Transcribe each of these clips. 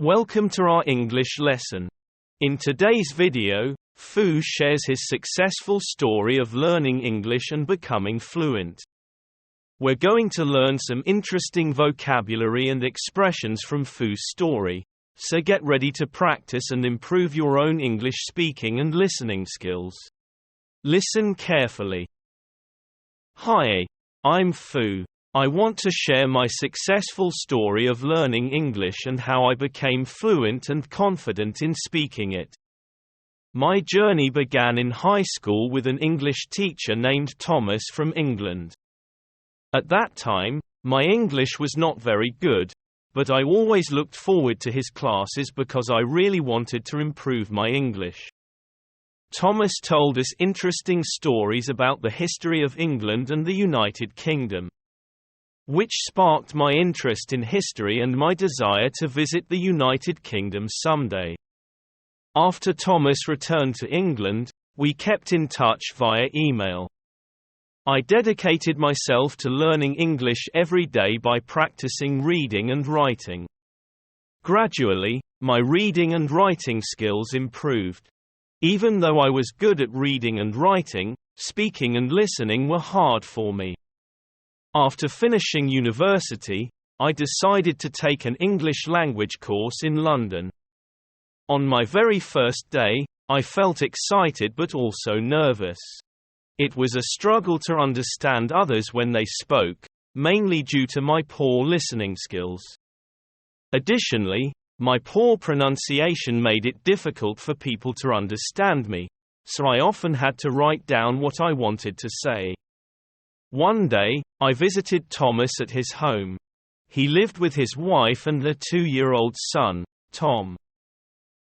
Welcome to our English lesson. In today's video, Fu shares his successful story of learning English and becoming fluent. We're going to learn some interesting vocabulary and expressions from Fu's story, so get ready to practice and improve your own English speaking and listening skills. Listen carefully. Hi, I'm Fu. I want to share my successful story of learning English and how I became fluent and confident in speaking it. My journey began in high school with an English teacher named Thomas from England. At that time, my English was not very good, but I always looked forward to his classes because I really wanted to improve my English. Thomas told us interesting stories about the history of England and the United Kingdom, which sparked my interest in history and my desire to visit the United Kingdom someday. After Thomas returned to England, we kept in touch via email. I dedicated myself to learning English every day by practicing reading and writing. Gradually, my reading and writing skills improved. Even though I was good at reading and writing, speaking and listening were hard for me. After finishing university, I decided to take an English language course in London. On my very first day, I felt excited but also nervous. It was a struggle to understand others when they spoke, mainly due to my poor listening skills. Additionally, my poor pronunciation made it difficult for people to understand me, so I often had to write down what I wanted to say. One day, I visited Thomas at his home. He lived with his wife and their 2-year-old son, Tom.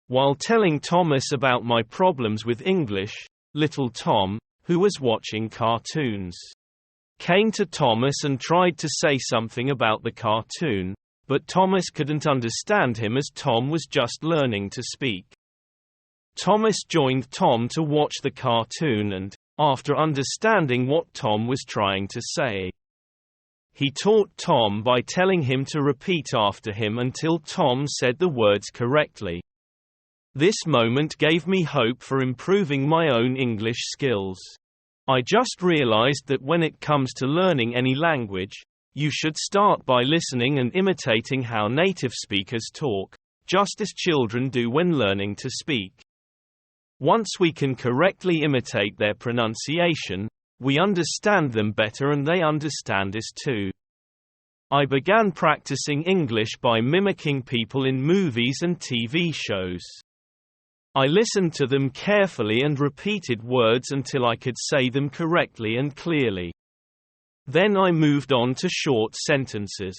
While telling Thomas about my problems with English, little Tom, who was watching cartoons, came to Thomas and tried to say something about the cartoon, but Thomas couldn't understand him as Tom was just learning to speak. Thomas joined Tom to watch the cartoon and, after understanding what Tom was trying to say, he taught Tom by telling him to repeat after him until Tom said the words correctly. This moment gave me hope for improving my own English skills. I just realized that when it comes to learning any language, you should start by listening and imitating how native speakers talk, just as children do when learning to speak. Once we can correctly imitate their pronunciation, we understand them better and they understand us too. I began practicing English by mimicking people in movies and TV shows. I listened to them carefully and repeated words until I could say them correctly and clearly. Then I moved on to short sentences.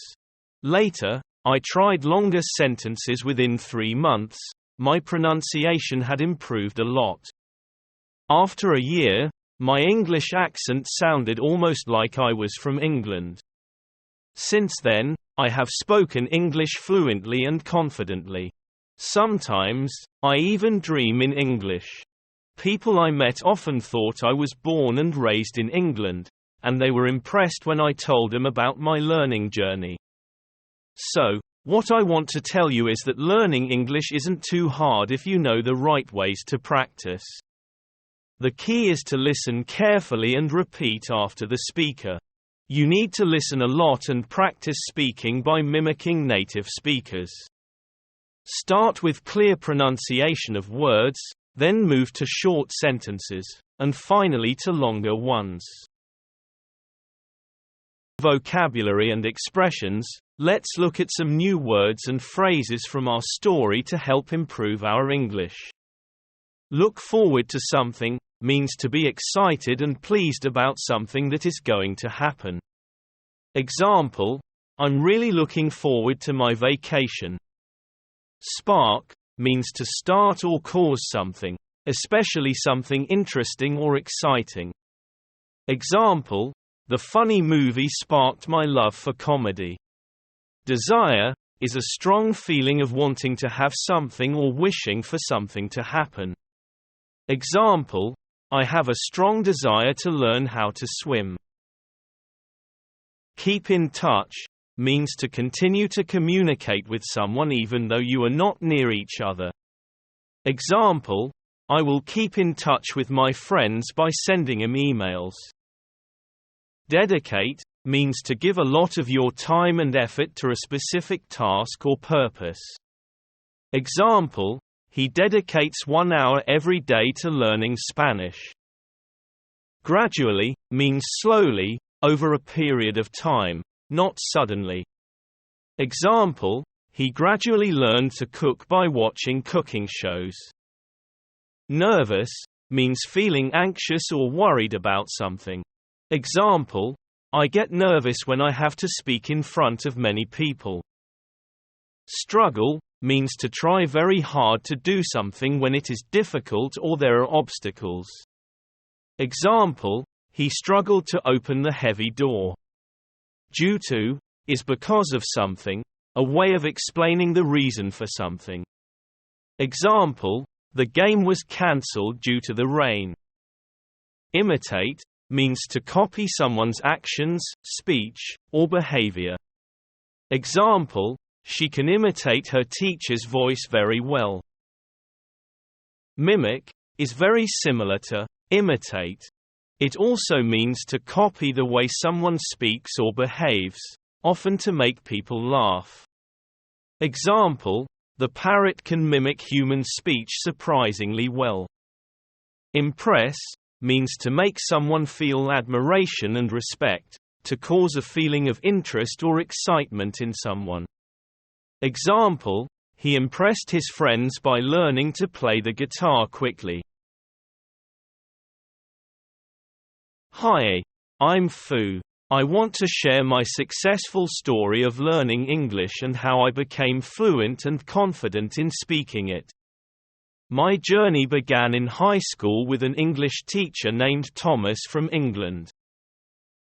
Later, I tried longer sentences within 3 months. My pronunciation had improved a lot. After a year, my English accent sounded almost like I was from England. Since then, I have spoken English fluently and confidently. Sometimes, I even dream in English. People I met often thought I was born and raised in England, and they were impressed when I told them about my learning journey. So, what I want to tell you is that learning English isn't too hard if you know the right ways to practice. The key is to listen carefully and repeat after the speaker. You need to listen a lot and practice speaking by mimicking native speakers. Start with clear pronunciation of words, then move to short sentences, and finally to longer ones. Vocabulary and expressions. Let's look at some new words and phrases from our story to help improve our English. Look forward to something means to be excited and pleased about something that is going to happen. Example: I'm really looking forward to my vacation. Spark means to start or cause something, especially something interesting or exciting. Example: the funny movie sparked my love for comedy. Desire is a strong feeling of wanting to have something or wishing for something to happen. Example: I have a strong desire to learn how to swim. Keep in touch. means to continue to communicate with someone even though you are not near each other. Example: I will keep in touch with my friends by sending them emails. Dedicate means to give a lot of your time and effort to a specific task or purpose. Example: he dedicates 1 hour every day to learning Spanish. Gradually means slowly, over a period of time, not suddenly. Example: he gradually learned to cook by watching cooking shows. Nervous means feeling anxious or worried about something. Example: I get nervous when I have to speak in front of many people. Struggle means to try very hard to do something when it is difficult or there are obstacles. Example: he struggled to open the heavy door. Due to is because of something, a way of explaining the reason for something. Example: the game was cancelled due to the rain. Imitate means to copy someone's actions, speech, or behavior. Example: she can imitate her teacher's voice very well. Mimic is very similar to imitate. It also means to copy the way someone speaks or behaves, often to make people laugh. Example: the parrot can mimic human speech surprisingly well. Impress means to make someone feel admiration and respect, to cause a feeling of interest or excitement in someone. Example: he impressed his friends by learning to play the guitar quickly. Hi, I'm Fu. I want to share my successful story of learning English and how I became fluent and confident in speaking it. My journey began in high school with an English teacher named Thomas from England.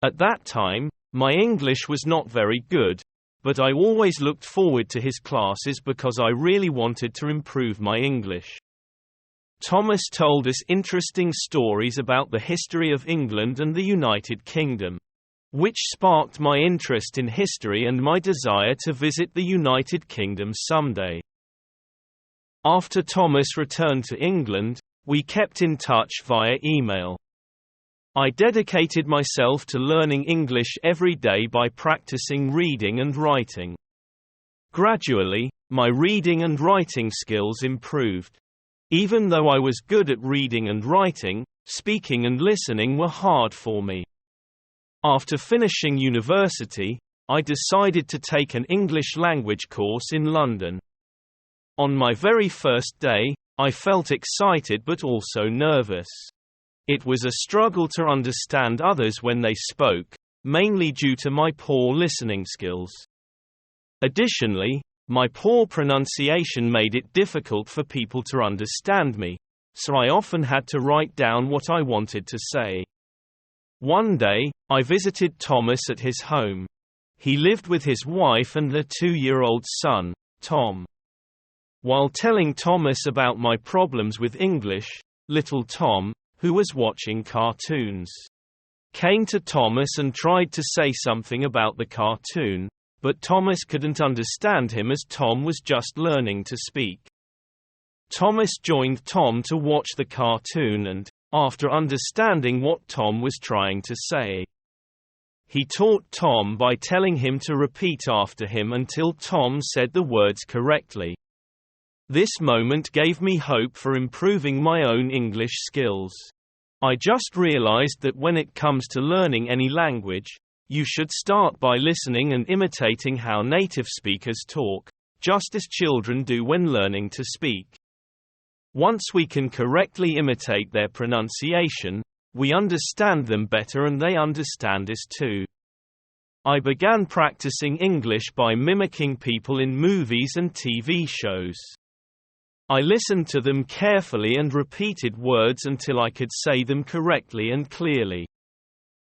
At that time, my English was not very good, but I always looked forward to his classes because I really wanted to improve my English. Thomas told us interesting stories about the history of England and the United Kingdom, which sparked my interest in history and my desire to visit the United Kingdom someday. After Thomas returned to England, we kept in touch via email. I dedicated myself to learning English every day by practicing reading and writing. Gradually, my reading and writing skills improved. Even though I was good at reading and writing, speaking and listening were hard for me. After finishing university, I decided to take an English language course in London. On my very first day, I felt excited but also nervous. It was a struggle to understand others when they spoke, mainly due to my poor listening skills. Additionally, my poor pronunciation made it difficult for people to understand me, so I often had to write down what I wanted to say. One day, I visited Thomas at his home. He lived with his wife and their 2-year-old son, Tom. While telling Thomas about my problems with English, little Tom, who was watching cartoons, came to Thomas and tried to say something about the cartoon, but Thomas couldn't understand him as Tom was just learning to speak. Thomas joined Tom to watch the cartoon and, after understanding what Tom was trying to say, he taught Tom by telling him to repeat after him until Tom said the words correctly. This moment gave me hope for improving my own English skills. I just realized that when it comes to learning any language, you should start by listening and imitating how native speakers talk, just as children do when learning to speak. Once we can correctly imitate their pronunciation, we understand them better and they understand us too. I began practicing English by mimicking people in movies and TV shows. I listened to them carefully and repeated words until I could say them correctly and clearly.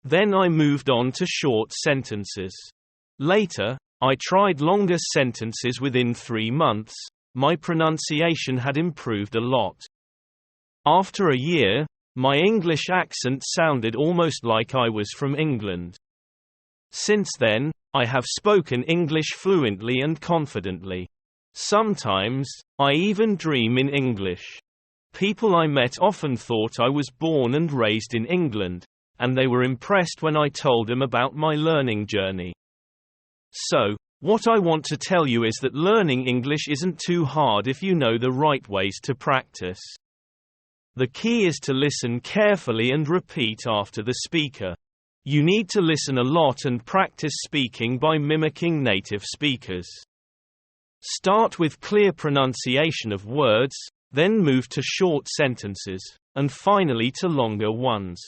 Then I moved on to short sentences. Later, I tried longer sentences within 3 months. My pronunciation had improved a lot. After a year, my English accent sounded almost like I was from England. Since then, I have spoken English fluently and confidently. Sometimes, I even dream in English. People I met often thought I was born and raised in England, and they were impressed when I told them about my learning journey. So, what I want to tell you is that learning English isn't too hard if you know the right ways to practice. The key is to listen carefully and repeat after the speaker. You need to listen a lot and practice speaking by mimicking native speakers. Start with clear pronunciation of words, then move to short sentences, and finally to longer ones.